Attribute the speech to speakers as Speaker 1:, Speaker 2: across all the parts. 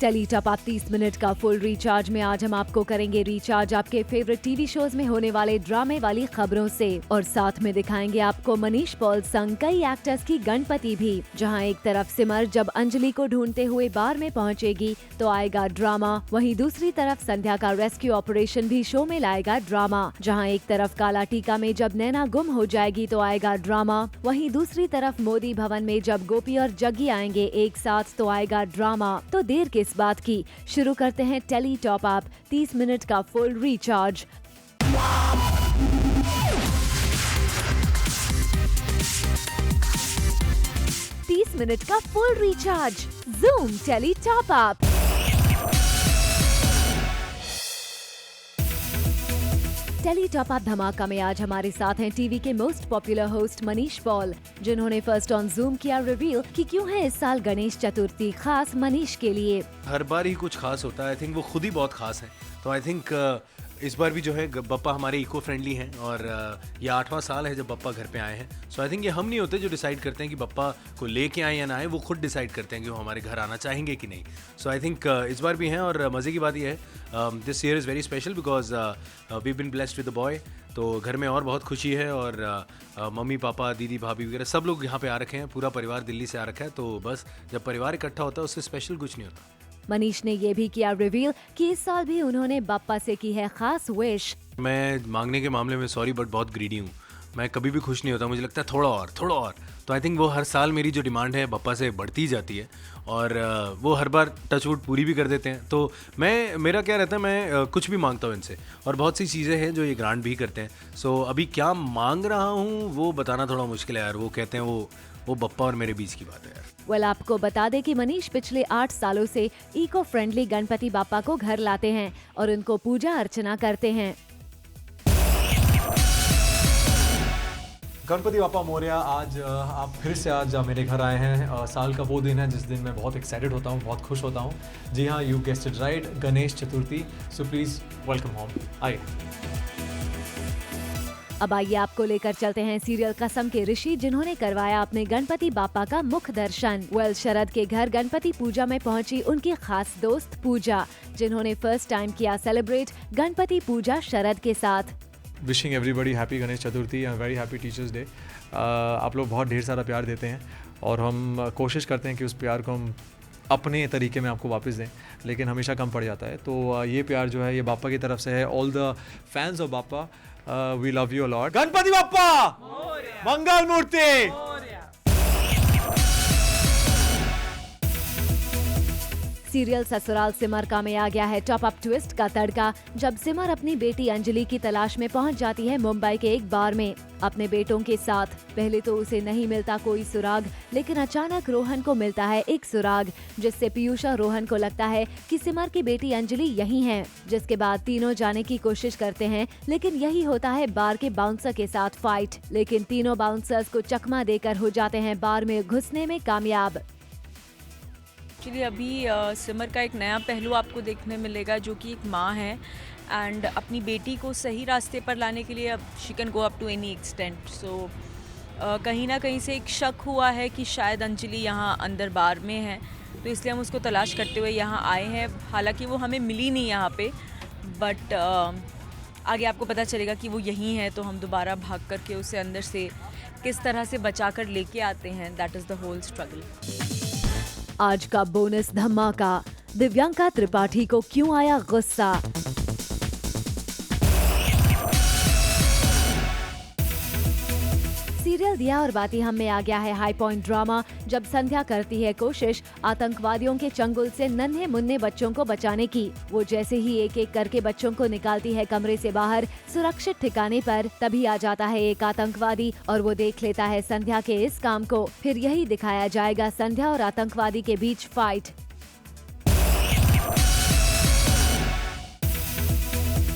Speaker 1: Tele top up 30 minute का full recharge में आज हम आपको करेंगे रिचार्ज आपके फेवरेट टीवी शोज में होने वाले ड्रामे वाली खबरों से, और साथ में दिखाएंगे आपको मनीष पॉल संग कई एक्टर्स की गणपति भी। जहां एक तरफ सिमर जब अंजलि को ढूंढते हुए बार में पहुंचेगी तो आएगा ड्रामा, वहीं दूसरी तरफ संध्या का रेस्क्यू ऑपरेशन भी शो में लाएगा ड्रामा। जहां एक तरफ काला टीका में जब नैना गुम हो जाएगी तो आएगा ड्रामा, वहीं दूसरी तरफ मोदी भवन में जब गोपी और जग्गी आएंगे एक साथ तो आएगा ड्रामा। तो देर किस बात की, शुरू करते हैं टेली टॉप अप 30 मिनट का फुल रिचार्ज। मिनट का full recharge, zoom tele top up. Tele top up धमाका में आज हमारे साथ हैं टीवी के most popular host Manish Paul, जिन्होंने फर्स्ट ऑन जूम किया रिवील कि क्यों है इस साल गणेश चतुर्थी खास मनीष के लिए।
Speaker 2: हर बार ही कुछ खास होता है, आई थिंक वो खुद ही बहुत खास है। तो आई थिंक इस बार भी जो है बप्पा हमारे इको फ्रेंडली हैं और ये 8वां साल है जब बप्पा घर पे आए हैं। सो आई थिंक ये हम नहीं होते जो डिसाइड करते हैं कि बप्पा को लेके आए या ना आए, वो खुद डिसाइड करते हैं कि वो हमारे घर आना चाहेंगे कि नहीं। सो आई थिंक इस बार भी हैं और मज़े की बात ये है this year is very special because we been blessed with the boy. तो घर में और बहुत खुशी है और मम्मी पापा दीदी भाभी वगैरह सब लोग यहाँ पे आ रखे हैं, पूरा परिवार दिल्ली से आ रखा है। तो बस जब परिवार इकट्ठा होता है उससे स्पेशल कुछ नहीं होता।
Speaker 1: मनीष ने ये भी किया रिवील कि इस साल भी उन्होंने बप्पा से की है खास विश।
Speaker 2: मैं मांगने के मामले में सॉरी बट बहुत ग्रीडी हूँ। मैं कभी भी खुश नहीं होता, मुझे लगता है थोड़ा और। तो आई थिंक वो हर साल मेरी जो डिमांड है बप्पा से बढ़ती जाती है और वो हर बार टचवुड पूरी भी कर देते हैं। तो मेरा क्या रहता है, मैं कुछ भी मांगता हूँ इनसे और बहुत सी चीज़ें हैं जो ये ग्रांट भी करते हैं। सो अभी क्या मांग रहा हूँ वो बताना थोड़ा मुश्किल है यार। वो कहते हैं वो बप्पा और मेरे बीच की बात है यार।
Speaker 1: वेल आपको बता दें कि मनीष पिछले 8 सालों से इको फ्रेंडली गणपति बापा को घर लाते हैं और उनको पूजा अर्चना करते हैं।
Speaker 3: गणपति बापा मोरया, आज आप फिर से आज मेरे घर आए हैं। साल का वो दिन है जिस दिन मैं बहुत एक्साइटेड होता हूँ, बहुत खुश होता हूँ। जी हाँ, you guessed it right, Ganesh Chaturthi. So please welcome home. आइए।
Speaker 1: अब आइए आपको लेकर चलते हैं सीरियल कसम के ऋषि, जिन्होंने करवाया अपने गणपति बापा का मुख दर्शन। वेल शरद के घर गणपति पूजा में पहुंची उनकी खास दोस्त पूजा, जिन्होंने फर्स्ट टाइम किया सेलिब्रेट गणपति पूजा शरद के साथ।
Speaker 3: Wishing everybody happy Ganesh Chaturthi and very happy teachers day. आप लोग बहुत ढेर सारा प्यार देते हैं और हम कोशिश करते हैं कि उस प्यार को हम अपने तरीके में आपको वापस दें, लेकिन हमेशा कम पड़ जाता है। तो ये प्यार जो है ये बापा की तरफ से है। All the fans of Bappa, we love you a lot. Ganpati Bappa मंगल मूर्ति।
Speaker 1: सीरियल ससुराल सिमर का में आ गया है टॉप अप ट्विस्ट का तड़का, जब सिमर अपनी बेटी अंजलि की तलाश में पहुंच जाती है मुंबई के एक बार में अपने बेटों के साथ। पहले तो उसे नहीं मिलता कोई सुराग, लेकिन अचानक रोहन को मिलता है एक सुराग, जिससे पीयूष और रोहन को लगता है कि सिमर की बेटी अंजलि यही है। जिसके बाद तीनों जाने की कोशिश करते हैं, लेकिन यही होता है बार के बाउंसर के साथ फाइट। लेकिन तीनों बाउंसर्स को चकमा देकर हो जाते हैं बार में घुसने में कामयाब।
Speaker 4: एक्चुअली अभी सिमर का एक नया पहलू आपको देखने मिलेगा, जो कि एक माँ है एंड अपनी बेटी को सही रास्ते पर लाने के लिए अब she can go up to any extent. So कहीं ना कहीं से एक शक हुआ है कि शायद अंजलि यहाँ अंदर बार में है, तो इसलिए हम उसको तलाश करते हुए यहाँ आए हैं। हालांकि वो हमें मिली नहीं यहाँ पे, बट आगे आपको पता चलेगा कि वो यहीं है, तो हम दोबारा भाग करके उसे अंदर से किस तरह से बचा कर लेके आते हैं। That is the whole struggle.
Speaker 1: आज का बोनस धमाका, दिव्यांका त्रिपाठी को क्यों आया गुस्सा। सीरियल दिया और बाती हम में आ गया है हाई पॉइंट ड्रामा, जब संध्या करती है कोशिश आतंकवादियों के चंगुल से नन्हे मुन्ने बच्चों को बचाने की। वो जैसे ही एक एक करके बच्चों को निकालती है कमरे से बाहर सुरक्षित ठिकाने पर, तभी आ जाता है एक आतंकवादी और वो देख लेता है संध्या के इस काम को। फिर यही दिखाया जाएगा संध्या और आतंकवादी के बीच फाइट।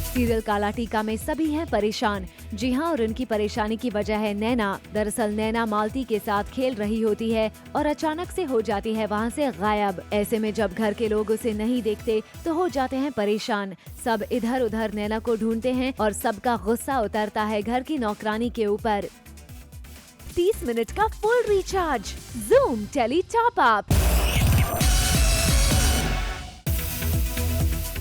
Speaker 1: सीरियल काला टीका में सभी हैं परेशान। जी हाँ, और उनकी परेशानी की वजह है नैना। दरअसल नैना मालती के साथ खेल रही होती है और अचानक से हो जाती है वहाँ से गायब। ऐसे में जब घर के लोग उसे नहीं देखते तो हो जाते हैं परेशान। सब इधर उधर नैना को ढूंढते हैं और सबका गुस्सा उतरता है घर की नौकरानी के ऊपर। 30 मिनट का full recharge, zoom tele top up.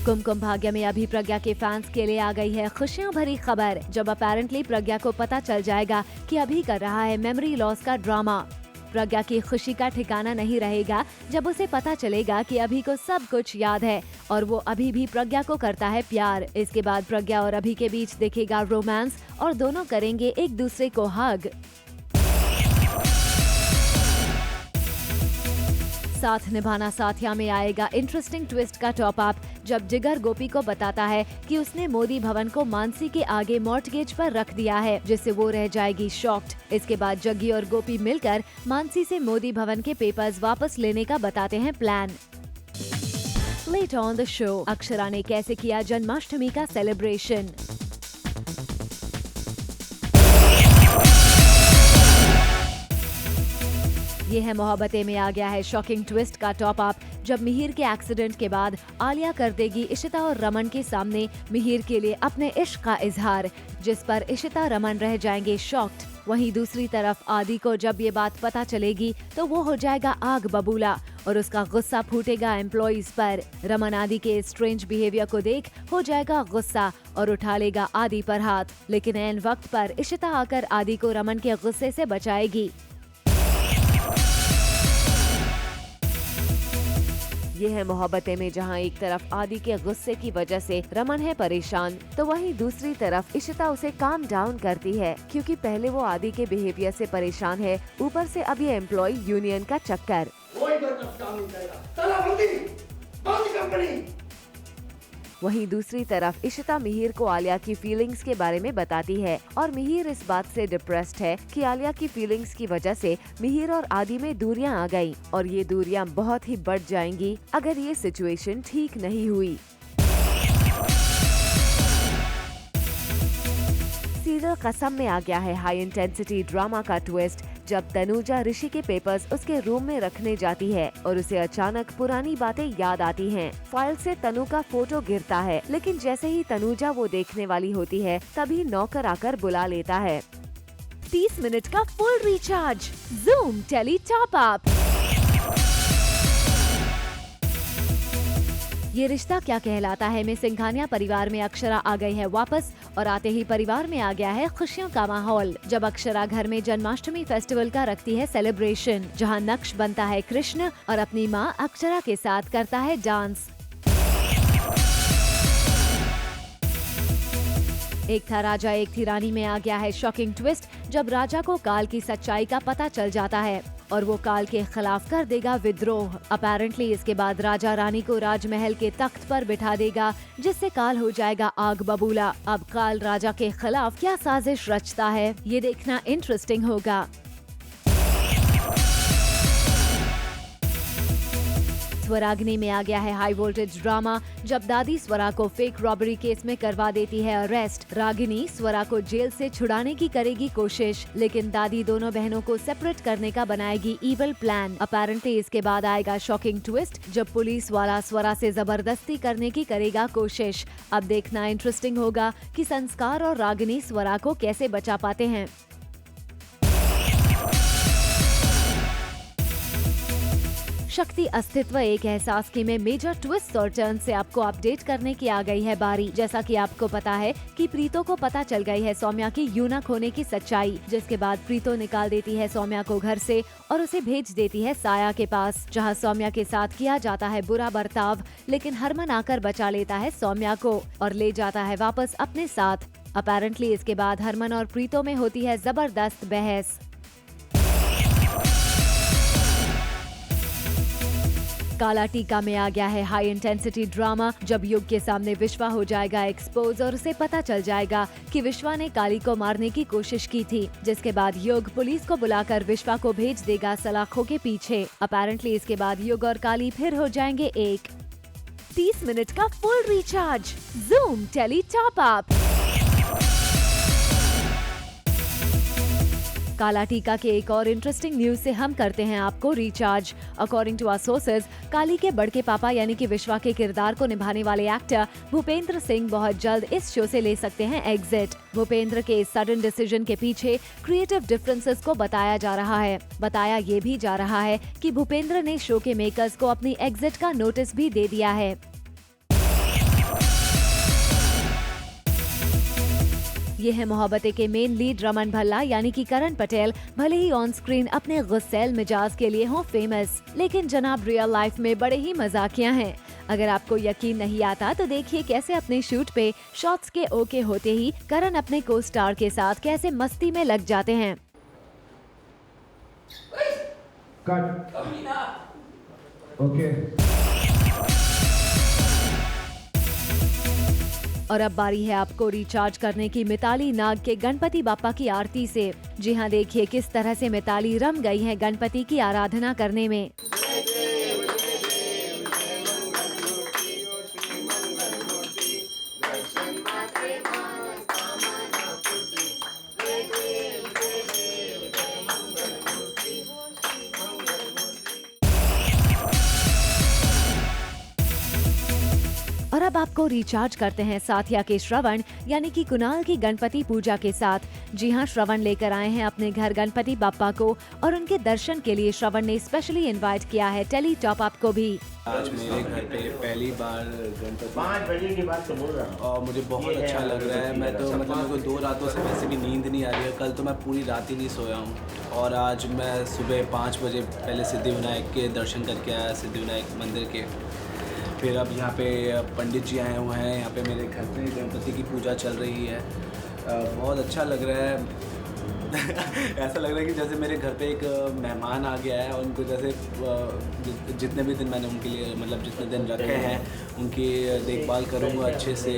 Speaker 1: Kumkum Bhagya में अभी प्रज्ञा के फैंस के लिए आ गई है खुशियां भरी खबर, जब अपेरेंटली प्रज्ञा को पता चल जाएगा कि अभी कर रहा है मेमोरी लॉस का ड्रामा। प्रज्ञा की खुशी का ठिकाना नहीं रहेगा जब उसे पता चलेगा कि अभी को सब कुछ याद है और वो अभी भी प्रज्ञा को करता है प्यार। इसके बाद प्रज्ञा और अभी के बीच दिखेगा रोमांस और दोनों करेंगे एक दूसरे को हग। साथ निभाना साथिया में आएगा इंटरेस्टिंग ट्विस्ट का टॉप अप, जब जिगर गोपी को बताता है कि उसने मोदी भवन को मानसी के आगे मॉर्टगेज पर रख दिया है, जिससे वो रह जाएगी शॉक्ड। इसके बाद जग्गी और गोपी मिलकर मानसी से मोदी भवन के पेपर्स वापस लेने का बताते हैं plan. Late on the show, Akshara ने कैसे किया जन्माष्टमी का सेलिब्रेशन। ये है मोहब्बतें में आ गया है शॉकिंग ट्विस्ट का टॉप अप, जब मिहिर के एक्सीडेंट के बाद आलिया कर देगी इशिता और रमन के सामने मिहिर के लिए अपने इश्क का इजहार, जिस पर इशिता रमन रह जाएंगे शॉक्ड। वहीं दूसरी तरफ आदि को जब ये बात पता चलेगी तो वो हो जाएगा आग बबूला और उसका गुस्सा फूटेगा एम्प्लॉइज पर। रमन आदि के स्ट्रेंज बिहेवियर को देख हो जाएगा गुस्सा और उठा लेगा आदि पर हाथ, लेकिन ऐन वक्त पर इशिता आकर आदि को रमन के गुस्से से बचाएगी। ये है मोहब्बतें में, जहां एक तरफ आदि के गुस्से की वजह से रमन है परेशान, तो वहीं दूसरी तरफ इशिता उसे काम डाउन करती है, क्योंकि पहले वो आदि के बिहेवियर से परेशान है, ऊपर से अब ये एम्प्लॉय यूनियन का चक्कर। वहीं दूसरी तरफ इशिता मिहिर को आलिया की फीलिंग्स के बारे में बताती है और मिहिर इस बात से डिप्रेस्ड है कि आलिया की फीलिंग्स की वजह से मिहिर और आदि में दूरियां आ गईं और ये दूरियां बहुत ही बढ़ जाएंगी अगर ये सिचुएशन ठीक नहीं हुई। सीरियल कसम में आ गया है हाई इंटेंसिटी ड्रामा का ट्विस्ट, जब तनुजा ऋषि के पेपर्स उसके रूम में रखने जाती है और उसे अचानक पुरानी बातें याद आती हैं। फाइल से तनु का फोटो गिरता है, लेकिन जैसे ही तनुजा वो देखने वाली होती है तभी नौकर आकर बुला लेता है। 30 मिनट का full recharge, Zoom tele top up. ये रिश्ता क्या कहलाता है में सिंघानिया परिवार में अक्षरा आ गई है वापस और आते ही परिवार में आ गया है खुशियों का माहौल, जब अक्षरा घर में जन्माष्टमी फेस्टिवल का रखती है सेलिब्रेशन, जहां नक्श बनता है कृष्ण और अपनी मां अक्षरा के साथ करता है डांस। एक था राजा एक थी रानी में आ गया है शॉकिंग ट्विस्ट, जब राजा को काल की सच्चाई का पता चल जाता है और वो काल के खिलाफ कर देगा विद्रोह। अपेरेंटली इसके बाद राजा रानी को राजमहल के तख्त पर बिठा देगा, जिससे काल हो जाएगा आग बबूला। अब काल राजा के खिलाफ क्या साजिश रचता है, ये देखना इंटरेस्टिंग होगा। स्वराग्नि में आ गया है हाई वोल्टेज ड्रामा, जब दादी स्वरा को फेक रॉबरी केस में करवा देती है अरेस्ट। रागिनी स्वरा को जेल से छुड़ाने की करेगी कोशिश, लेकिन दादी दोनों बहनों को सेपरेट करने का बनाएगी इविल प्लान। अपेरेंटली इसके बाद आएगा शॉकिंग ट्विस्ट, जब पुलिस वाला स्वरा से जबरदस्ती करने की करेगा कोशिश। अब देखना इंटरेस्टिंग होगा कि संस्कार और रागिनी स्वरा को कैसे बचा पाते हैं। शक्ति अस्तित्व एक एहसास की में मेजर ट्विस्ट और टर्न से आपको अपडेट करने की आ गई है बारी। जैसा कि आपको पता है कि प्रीतो को पता चल गई है सौम्या की यूनक होने की सच्चाई, जिसके बाद प्रीतो निकाल देती है सौम्या को घर से और उसे भेज देती है साया के पास, जहां सौम्या के साथ किया जाता है बुरा बर्ताव, लेकिन हरमन आकर बचा लेता है सौम्या को और ले जाता है वापस अपने साथ। अपेरेंटली इसके बाद हरमन और प्रीतो में होती है जबरदस्त बहस। काला टीका में आ गया है हाई इंटेंसिटी ड्रामा, जब युग के सामने विश्वा हो जाएगा एक्सपोज और उसे पता चल जाएगा कि विश्वा ने काली को मारने की कोशिश की थी, जिसके बाद युग पुलिस को बुलाकर विश्वा को भेज देगा सलाखों के पीछे। अपेरेंटली इसके बाद युग और काली फिर हो जाएंगे एक। 30 मिनट का full recharge, Zoom tele top up. काला टीका के एक और इंटरेस्टिंग न्यूज से हम करते हैं आपको recharge. According to our sources, Kali के बड़के पापा यानी कि विश्वा के किरदार को निभाने वाले एक्टर भूपेंद्र सिंह बहुत जल्द इस शो से ले सकते हैं एग्जिट। भूपेंद्र के इस सडन डिसीजन के पीछे क्रिएटिव डिफरेंसेस को बताया जा रहा है। बताया ये भी जा रहा है कि भूपेंद्र ने शो के मेकर्स को अपनी एग्जिट का नोटिस भी दे दिया है। ये है मोहब्बतें के मेन लीड रमन भल्ला यानी कि करण पटेल। भले ही ऑन स्क्रीन अपने गुस्सैल मिजाज के लिए हों फेमस, लेकिन जनाब रियल लाइफ में बड़े ही मजाकिया हैं। अगर आपको यकीन नहीं आता तो देखिए कैसे अपने शूट पे शॉट्स के ओके होते ही करण अपने को स्टार के साथ कैसे मस्ती में लग जाते हैं।
Speaker 5: ओके।
Speaker 1: और अब बारी है आपको रिचार्ज करने की मिताली नाग के गणपति बाप्पा की आरती से। जी हाँ, देखिए किस तरह से मिताली रम गई है गणपति की आराधना करने में। और अब आपको रिचार्ज करते हैं साथिया के श्रवण यानी कि कुणाल की गणपति पूजा के साथ। जी हाँ, श्रवण लेकर आए हैं अपने घर गणपति बाप्पा को और उनके दर्शन के लिए श्रवण ने स्पेशली इनवाइट किया है टेली टॉप अप को भी।
Speaker 6: आज मेरे घर पे पहली बार गणपति 5 बजे की बात तो बोल रहा हूँ और मुझे बहुत अच्छा लग रहा है। मैं तो मतलब मेरे को 2 रातों से वैसे भी नींद नहीं आ रही है। कल तो मैं पूरी रात ही नहीं सोया हूँ और आज मैं सुबह 5 बजे पहले सिद्धिविनायक के दर्शन करके आया, सिद्धिविनायक मंदिर के। फिर अब यहाँ पे पंडित जी आए हुए हैं, यहाँ पे मेरे घर पे गणपति की पूजा चल रही है। बहुत अच्छा लग रहा है। ऐसा लग रहा है कि जैसे मेरे घर पे एक मेहमान आ गया है और उनको जैसे जितने भी दिन मैंने उनके लिए मतलब जितने दिन रखे हैं उनकी देखभाल करूँगा अच्छे से।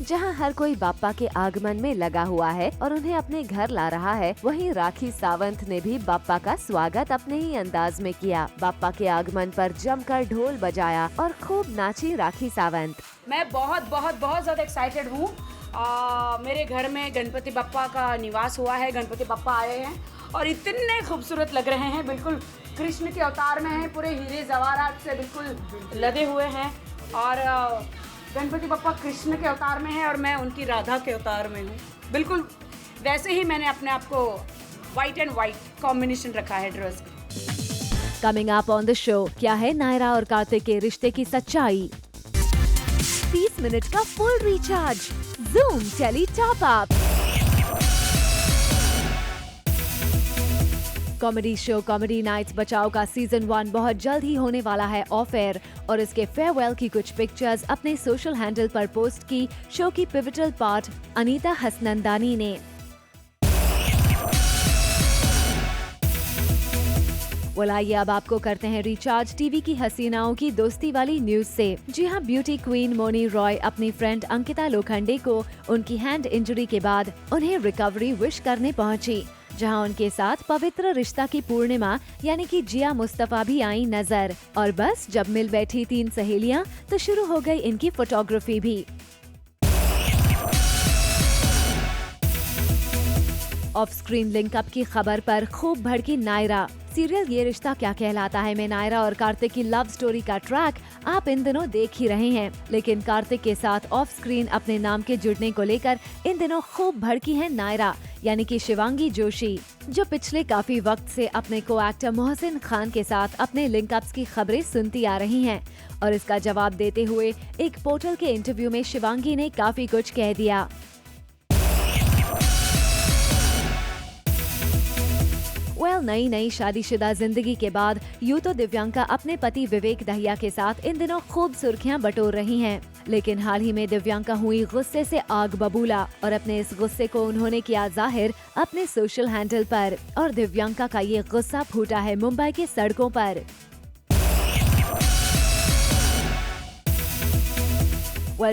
Speaker 1: जहां हर कोई बाप्पा के आगमन में लगा हुआ है और उन्हें अपने घर ला रहा है, वहीं राखी सावंत ने भी बाप्पा का स्वागत अपने ही अंदाज में किया। बाप्पा के आगमन पर जमकर ढोल बजाया और खूब नाची राखी सावंत।
Speaker 7: मैं बहुत ज़्यादा एक्साइटेड हूँ। मेरे घर में गणपति बप्पा का निवास हुआ है, गणपति बप्पा आए हैं और इतने खूबसूरत लग रहे हैं। बिल्कुल कृष्ण के अवतार में हैं, पूरे हीरे जवाहरात से बिल्कुल लदे हुए हैं और गणपति बप्पा कृष्ण के अवतार में है और मैं उनकी राधा के अवतार में हूँ। बिल्कुल वैसे ही मैंने अपने आप को वाइट एंड वाइट कॉम्बिनेशन रखा है dress.
Speaker 1: Coming up on the show, क्या है नायरा और कार्तिक के रिश्ते की सच्चाई। 30 मिनट का full recharge, Zoom tele top up. Comedy show comedy nights बचाओ का सीजन 1 बहुत जल्द ही होने वाला है ऑफ एयर और इसके फेयरवेल की कुछ पिक्चर्स अपने सोशल हैंडल पर पोस्ट की शो की पिवटल पार्ट अनीता हसनंदानी ने। आइए अब आपको करते हैं रिचार्ज टीवी की हसीनाओं की दोस्ती वाली न्यूज से। जी हाँ, ब्यूटी क्वीन मोनी रॉय अपनी फ्रेंड अंकिता लोखंडे को उनकी हैंड इंजरी के बाद उन्हें रिकवरी विश करने पहुंची, जहां उनके साथ पवित्र रिश्ता की पूर्णिमा यानी कि जिया मुस्तफा भी आई नजर। और बस जब मिल बैठी 3 सहेलियां तो शुरू हो गई इनकी फोटोग्राफी भी। ऑफ स्क्रीन लिंकअप की खबर पर खूब भड़की नायरा। सीरियल ये रिश्ता क्या कहलाता है में नायरा और कार्तिक की लव स्टोरी का ट्रैक आप इन दिनों देख ही रहे हैं, लेकिन कार्तिक के साथ ऑफ स्क्रीन अपने नाम के जुड़ने को लेकर इन दिनों खूब भड़की है नायरा यानी कि शिवांगी जोशी, जो पिछले काफी वक्त से अपने को एक्टर मोहसिन खान के साथ अपने लिंकअप्स की खबरें सुनती आ रही हैं। और इसका जवाब देते हुए एक पोर्टल के इंटरव्यू में शिवांगी ने काफी कुछ कह दिया। नई शादीशुदा जिंदगी के बाद यूं तो दिव्यांका अपने पति विवेक दहिया के साथ इन दिनों खूब सुर्खियां बटोर रही हैं, लेकिन हाल ही में दिव्यांका हुई गुस्से से आग बबूला और अपने इस गुस्से को उन्होंने किया जाहिर अपने सोशल हैंडल पर। और दिव्यांका का ये गुस्सा फूटा है मुंबई के सड़कों पर।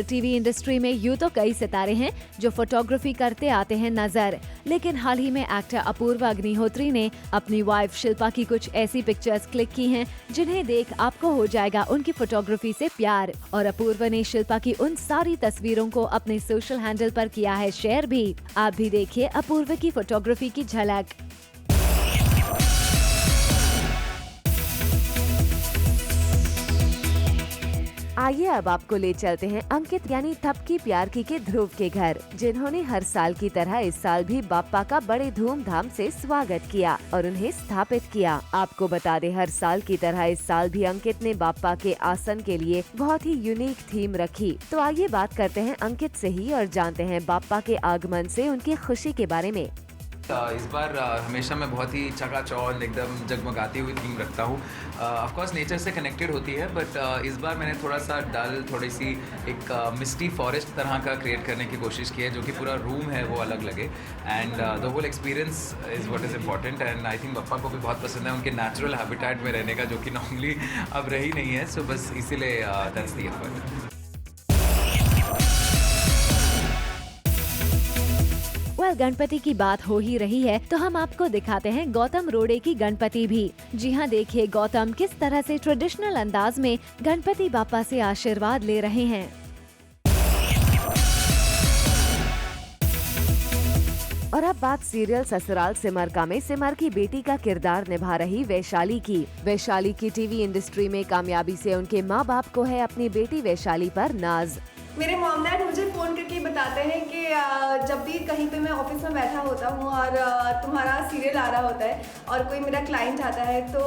Speaker 1: टीवी इंडस्ट्री में यूं तो कई सितारे हैं जो फोटोग्राफी करते आते हैं नजर, लेकिन हाल ही में एक्टर अपूर्वा अग्निहोत्री ने अपनी वाइफ शिल्पा की कुछ ऐसी पिक्चर्स क्लिक की हैं जिन्हें देख आपको हो जाएगा उनकी फोटोग्राफी से प्यार। और अपूर्वा ने शिल्पा की उन सारी तस्वीरों को अपने सोशल हैंडल पर किया है शेयर भी। आप भी देखिए अपूर्वा की फोटोग्राफी की झलक। आइए अब आपको ले चलते हैं अंकित यानी थपकी प्यारकी के ध्रुव के घर, जिन्होंने हर साल की तरह इस साल भी बाप्पा का बड़े धूमधाम से स्वागत किया और उन्हें स्थापित किया। आपको बता दें, हर साल की तरह इस साल भी अंकित ने बाप्पा के आसन के लिए बहुत ही यूनिक थीम रखी। तो आइए बात करते हैं अंकित से ही और जानते हैं बाप्पा के आगमन से उनकी खुशी के बारे में।
Speaker 8: इस बार हमेशा मैं बहुत ही चकाचौंध एकदम जगमगाती हुई थीम रखता हूँ। ऑफ कोर्स नेचर से कनेक्टेड होती है, बट इस बार मैंने थोड़ा सा डल, थोड़ी सी एक मिस्टी फॉरेस्ट तरह का क्रिएट करने की कोशिश की है, जो कि पूरा रूम है वो अलग लगे and the whole experience is what is important. And I think पप्पा को भी बहुत पसंद है उनके नेचुरल हैबिटेट में रहने का, जो कि नॉर्मली अब रही नहीं है। सो बस इसीलिए दैट्स द एफर्ट।
Speaker 1: गणपति की बात हो ही रही है तो हम आपको दिखाते हैं गौतम रोड़े की गणपति भी। जी हाँ, देखिए गौतम किस तरह से ट्रेडिशनल अंदाज में गणपति बाप्पा से आशीर्वाद ले रहे हैं। और अब बात सीरियल ससुराल सिमर में सिमर की बेटी का किरदार निभा रही वैशाली की। वैशाली की टीवी इंडस्ट्री में कामयाबी से उनके माँ बाप को है अपनी बेटी वैशाली पर नाज।
Speaker 9: मेरे मॉम डैड मुझे फ़ोन करके बताते हैं कि जब भी कहीं पे मैं ऑफिस में बैठा होता हूँ और तुम्हारा सीरियल आ रहा होता है और कोई मेरा क्लाइंट आता है तो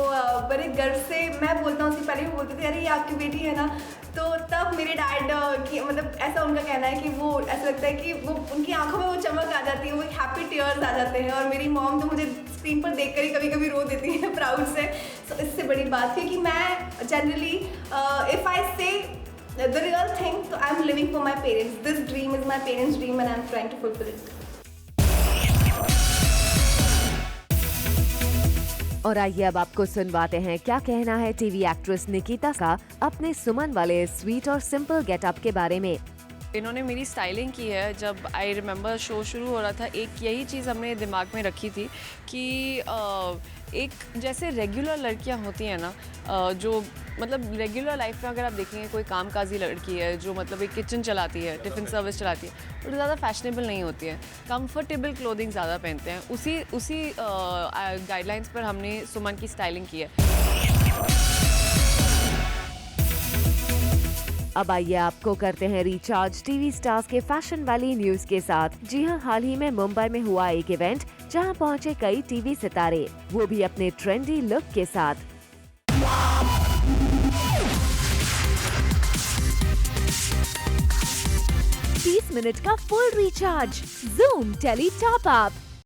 Speaker 9: बड़े गर्व से मैं बोलता हूँ, उससे पहले भी बोलते थे अरे ये आपकी बेटी है ना। तो तब मेरे डैड की मतलब ऐसा उनका कहना है कि वो ऐसा लगता है कि वो उनकी आंखों में वो चमक आ जाती है, वो एक हैप्पी टीयर्स आ जाते हैं। और मेरी मॉम तो मुझे स्क्रीन पर देख कर ही कभी कभी रो देती है प्राउड से। तो इससे बड़ी बात, क्योंकि मैं जनरली इफ़ आई से the real thing, so I'm living for my parents. This dream is my parents' dream and I'm trying to fulfill it.
Speaker 1: और आइए अब आपको सुनवाते हैं क्या कहना है टीवी एक्ट्रेस निकिता का अपने सुमन वाले स्वीट और सिंपल गेटअप के बारे में।
Speaker 4: इन्होंने मेरी स्टाइलिंग की है। जब आई रिमेंबर शो शुरू हो रहा था, एक यही चीज़ हमने दिमाग में रखी थी कि एक जैसे रेगुलर लड़कियां होती हैं ना, जो मतलब रेगुलर लाइफ में अगर आप देखेंगे कोई कामकाजी लड़की है जो मतलब एक किचन चलाती है, टिफ़िन सर्विस चलाती है, वो ज़्यादा फैशनेबल नहीं होती है, कंफर्टेबल क्लोथिंग ज़्यादा पहनते हैं। उसी गाइडलाइंस पर हमने सुमन की स्टाइलिंग की है।
Speaker 1: अब आइए आपको करते हैं रिचार्ज टीवी स्टार्स के फैशन वाली न्यूज के साथ। जी हाँ, हाल ही में मुंबई में हुआ एक इवेंट जहां पहुंचे कई टीवी सितारे, वो भी अपने ट्रेंडी लुक के साथ। 30 मिनट का full recharge, Zoom tele top up.